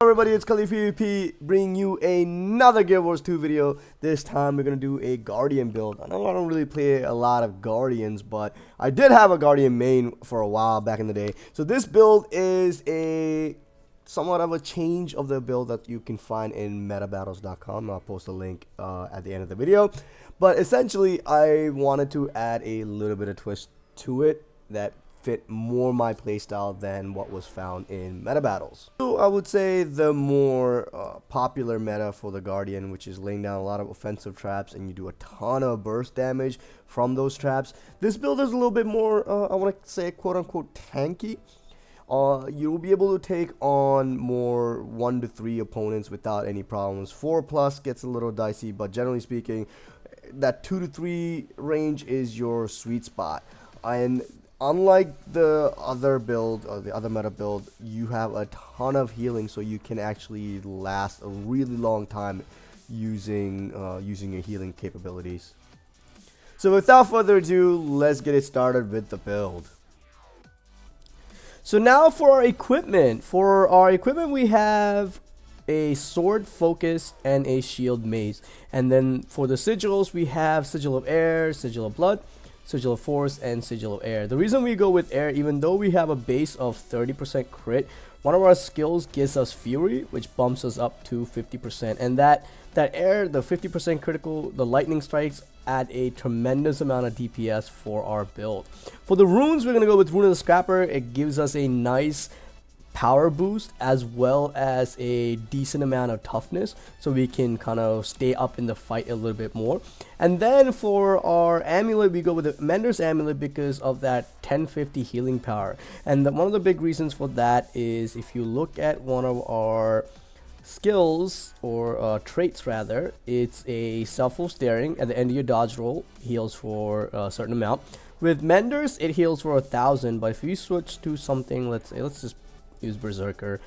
Everybody, it's KhalifPVP bringing you another Guild Wars 2 video. This time we're going to do a Guardian build. I know I don't really play a lot of Guardians, but I did have a Guardian main for a while back in the day. So this build is a somewhat of a change of the build that you can find in metabattles.com. I'll post a link at the end of the video. But essentially, I wanted to add a little bit of twist to it that fit more my playstyle than what was found in meta battles. So I would say the more popular meta for the Guardian, which is laying down a lot of offensive traps and you do a ton of burst damage from those traps. This build is a little bit more, I want to say, quote-unquote tanky. You'll be able to take on more 1 to 3 opponents without any problems. 4+ gets a little dicey, but generally speaking, that 2 to 3 range is your sweet spot. And unlike the other build, or the other meta build, you have a ton of healing, so you can actually last a really long time using your healing capabilities. So without further ado, let's get it started with the build. So now for our equipment. For our equipment, we have a sword focus and a shield mace. And then for the sigils, we have sigil of air, sigil of blood, sigil of force, and sigil of air. The reason we go with air, even though we have a base of 30% crit, one of our skills gives us fury, which bumps us up to 50%. And that air, the 50% critical, the lightning strikes, add a tremendous amount of DPS for our build. For the runes, we're going to go with Rune of the Scrapper. It gives us a nice power boost as well as a decent amount of toughness, so we can kind of stay up in the fight a little bit more. And then for our amulet, we go with the Mender's amulet because of that 1050 healing power. And one of the big reasons for that is if you look at one of our skills or traits rather, it's a self-full staring. At the end of your dodge roll, heals for a certain amount. With Mender's, it heals for 1000, but if you switch to something, let's just use Berserker,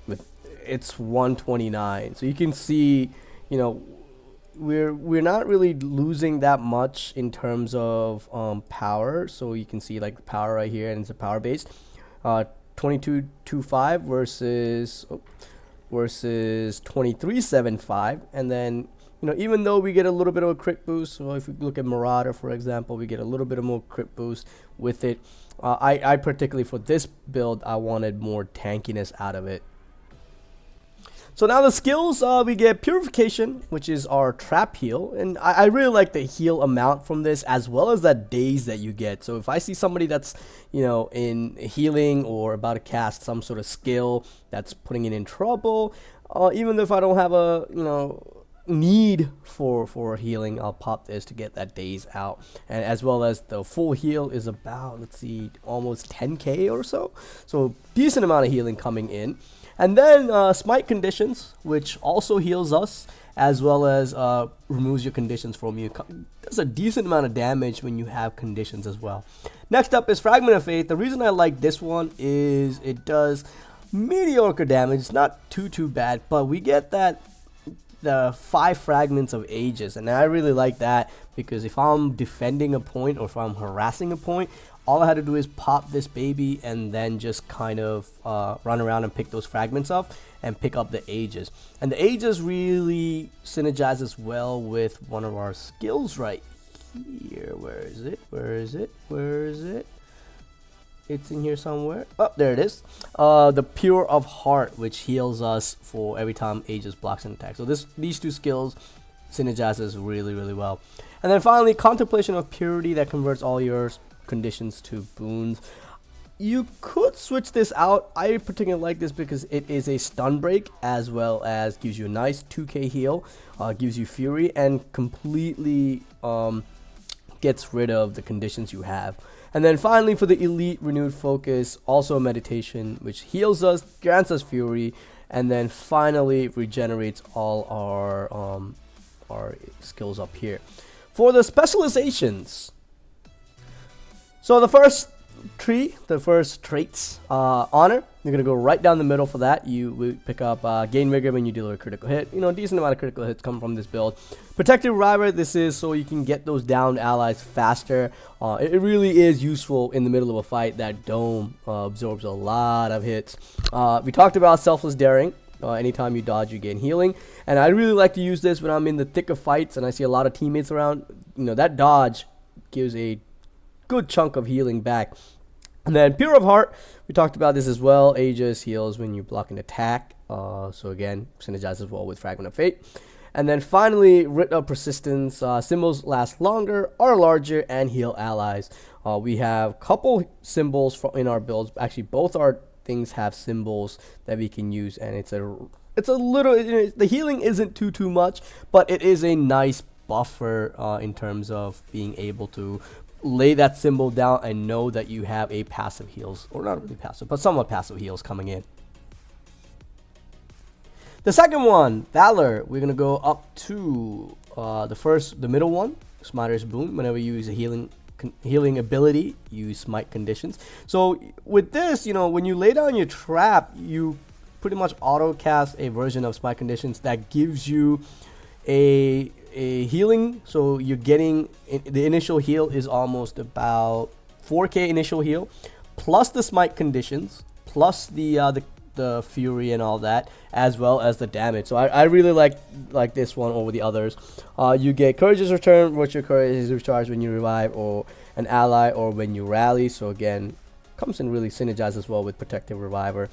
with it's 129. So you can see, you know, we're not really losing that much in terms of power. So you can see like the power right here, and it's a power based 2225 versus 2375. And then, you know, even though we get a little bit of a crit boost, so if we look at Marauder, for example, we get a little bit of more crit boost with it. I particularly for this build, I wanted more tankiness out of it. So now the skills, we get Purification, which is our trap heal, and I really like the heal amount from this, as well as that daze that you get. So if I see somebody that's, you know, in healing or about to cast some sort of skill that's putting it in trouble, even if I don't have a, you know, need for healing, I'll pop this to get that daze out. And as well as the full heal is about, let's see, almost 10k or so, decent amount of healing coming in. And then smite conditions, which also heals us, as well as removes your conditions from you. Does a decent amount of damage when you have conditions as well. Next up is Fragment of Faith. The reason I like this one is it does mediocre damage. It's not too bad, but we get the 5 fragments of Aegis, and I really like that because if I'm defending a point or if I'm harassing a point, all I had to do is pop this baby and then just kind of run around and pick those fragments up and pick up the Aegis. And the Aegis really synergizes well with one of our skills right here. Where is it? It's in here somewhere. Oh, there it is. The Pure of Heart, which heals us for every time Aegis blocks an attack. So these two skills synergizes really well. And then finally, Contemplation of Purity, that converts all your conditions to boons. You could switch this out. I particularly like this because it is a stun break, as well as gives you a nice 2k heal, gives you fury, and completely gets rid of the conditions you have. And then finally for the elite, renewed focus, also a meditation, which heals us, grants us fury, and then finally regenerates all our skills up here. For the specializations, so the first tree, the first traits, honor, you're gonna go right down the middle for that. You will pick up gain vigor when you deal a critical hit. You know, decent amount of critical hits come from this build. Protective reviver, this is so you can get those downed allies faster. It really is useful in the middle of a fight. That dome absorbs a lot of hits. We talked about selfless daring. Anytime you dodge, you gain healing, and I really like to use this when I'm in the thick of fights and I see a lot of teammates around. You know, that dodge gives a good chunk of healing back. And then Pure of Heart, we talked about this as well. Aegis heals when you block an attack. So again, synergizes well with Fragment of Fate. And then finally, Writ of Persistence. Symbols last longer, are larger, and heal allies. We have a couple symbols in our builds. Actually, both our things have symbols that we can use, and it's a little. The healing isn't too much, but it is a nice buffer in terms of being able to lay that symbol down and know that you have a passive heals, or not really passive, but somewhat passive heals coming in. The second one, Valor, we're gonna go up to the middle one, Smiter's Boon. Whenever you use a healing ability, use smite conditions. So with this, you know, when you lay down your trap, you pretty much auto cast a version of smite conditions that gives you a healing. So you're getting the initial heal is almost about 4k initial heal, plus the smite conditions, plus the fury and all that, as well as the damage. So I really like this one over the others. You get Courage's Return, which your courage is recharged when you revive or an ally or when you rally. So again, comes in really synergizes as well with Protective Reviver.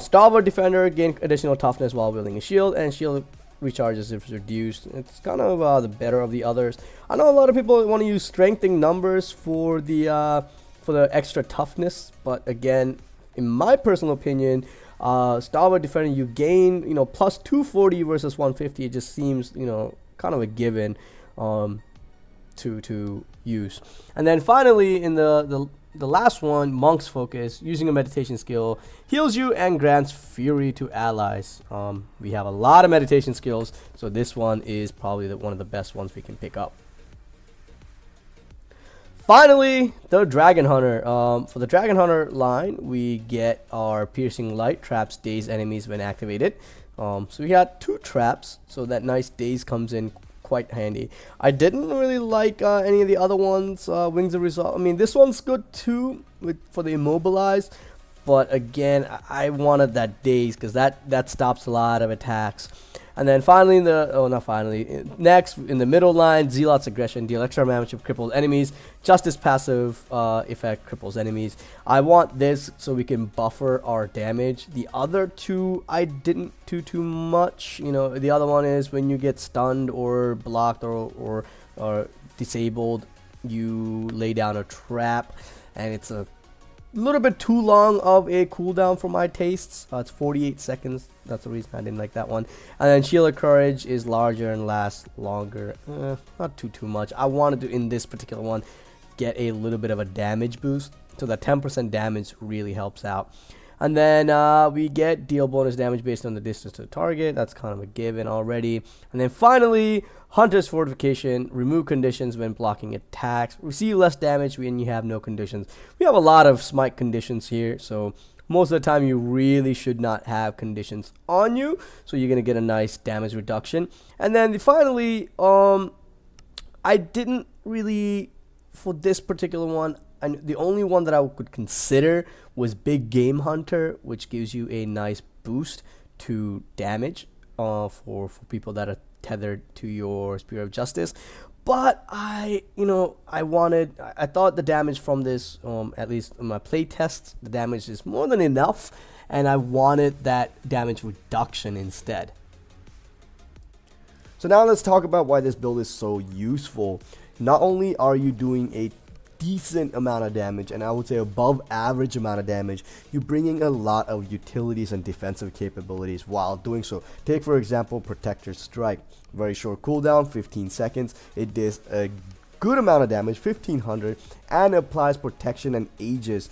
Stalwart Defender, gain additional toughness while wielding a shield, and shield recharges if reduced. It's kind of the better of the others. I know a lot of people want to use strengthening numbers for the extra toughness, but again, in my personal opinion, Stalwart Defender, you gain, you know, plus 240 versus 150. It just seems, you know, kind of a given to use. And then finally, in the last one, Monk's Focus, using a meditation skill, heals you and grants fury to allies. We have a lot of meditation skills, so this one is probably one of the best ones we can pick up. Finally, the Dragon Hunter. For the Dragon Hunter line, we get our Piercing Light, traps dazed enemies when activated. So we got 2 traps, so that nice daze comes in quite handy. I didn't really like any of the other ones. Wings of Resolve, I mean, this one's good too for the Immobilize, but again, I wanted that daze because that stops a lot of attacks. And then finally, next in the middle line, Zealot's Aggression, deal extra damage to crippled enemies. Justice passive effect cripples enemies. I want this so we can buffer our damage. The other two I didn't do too much. You know, the other one is when you get stunned or blocked or disabled, you lay down a trap, and it's a little bit too long of a cooldown for my tastes. It's 48 seconds. That's the reason I didn't like that one. And then Shield of Courage is larger and lasts longer. Not too much. I wanted to, in this particular one, get a little bit of a damage boost, so that 10% damage really helps out. And then we get deal bonus damage based on the distance to the target. That's kind of a given already. And then finally, Hunter's Fortification, remove conditions when blocking attacks. Receive less damage when you have no conditions. We have a lot of smite conditions here, so most of the time you really should not have conditions on you. So you're going to get a nice damage reduction. And then finally, I didn't really, for this particular one, and the only one that I could consider was Big Game Hunter, which gives you a nice boost to damage for people that are tethered to your Spear of Justice. But I thought the damage from this, at least in my play tests, the damage is more than enough, and I wanted that damage reduction instead. So now let's talk about why this build is so useful. Not only are you doing a decent amount of damage, and I would say above average amount of damage, you're bringing a lot of utilities and defensive capabilities while doing so. Take for example Protector Strike, very short cooldown, 15 seconds. It does a good amount of damage, 1500, and applies protection and aegis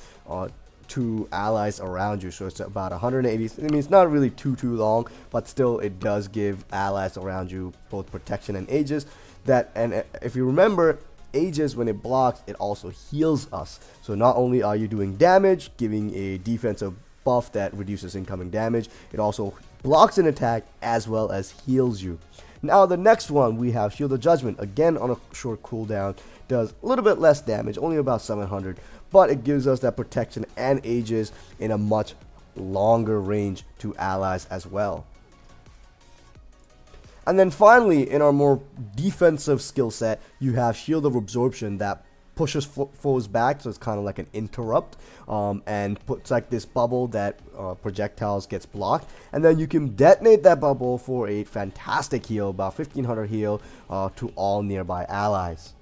to allies around you, so it's about 180. I mean, it's not really too long, but still it does give allies around you both protection and aegis. And if you remember, Aegis, when it blocks, it also heals us. So not only are you doing damage, giving a defensive buff that reduces incoming damage, it also blocks an attack as well as heals you. Now the next one, we have Shield of Judgment, again on a short cooldown, does a little bit less damage, only about 700, but it gives us that protection and Aegis in a much longer range to allies as well. And then finally, in our more defensive skill set, you have Shield of Absorption that pushes foes back, so it's kind of like an interrupt, and puts like this bubble that projectiles gets blocked, and then you can detonate that bubble for a fantastic heal, about 1500 heal to all nearby allies.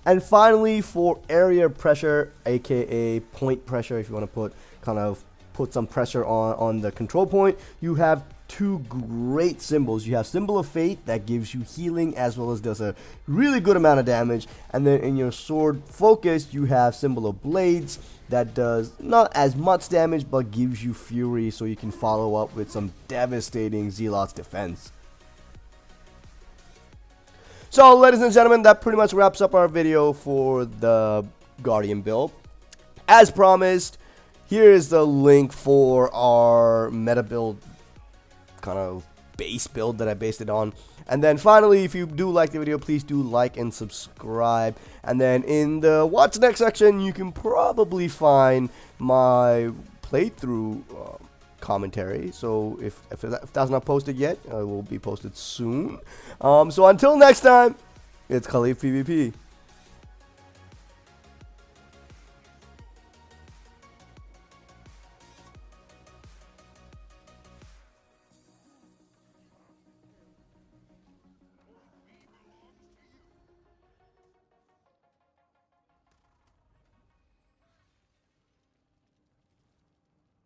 And finally, for area pressure, aka point pressure, if you want to put some pressure on the control point, you have two great symbols. You have Symbol of Fate that gives you healing as well as does a really good amount of damage, and then in your sword focus you have Symbol of Blades that does not as much damage but gives you fury, so you can follow up with some devastating Zealot's defense. So ladies and gentlemen, that pretty much wraps up our video for the Guardian build. As promised, here is the link for our meta build, kind of base build that I based it on. And then finally, if you do like the video, please do like and subscribe. And then in the what's next section, you can probably find my playthrough commentary. So if that's not posted yet, it will be posted soon. So until next time, it's KhalifPVP.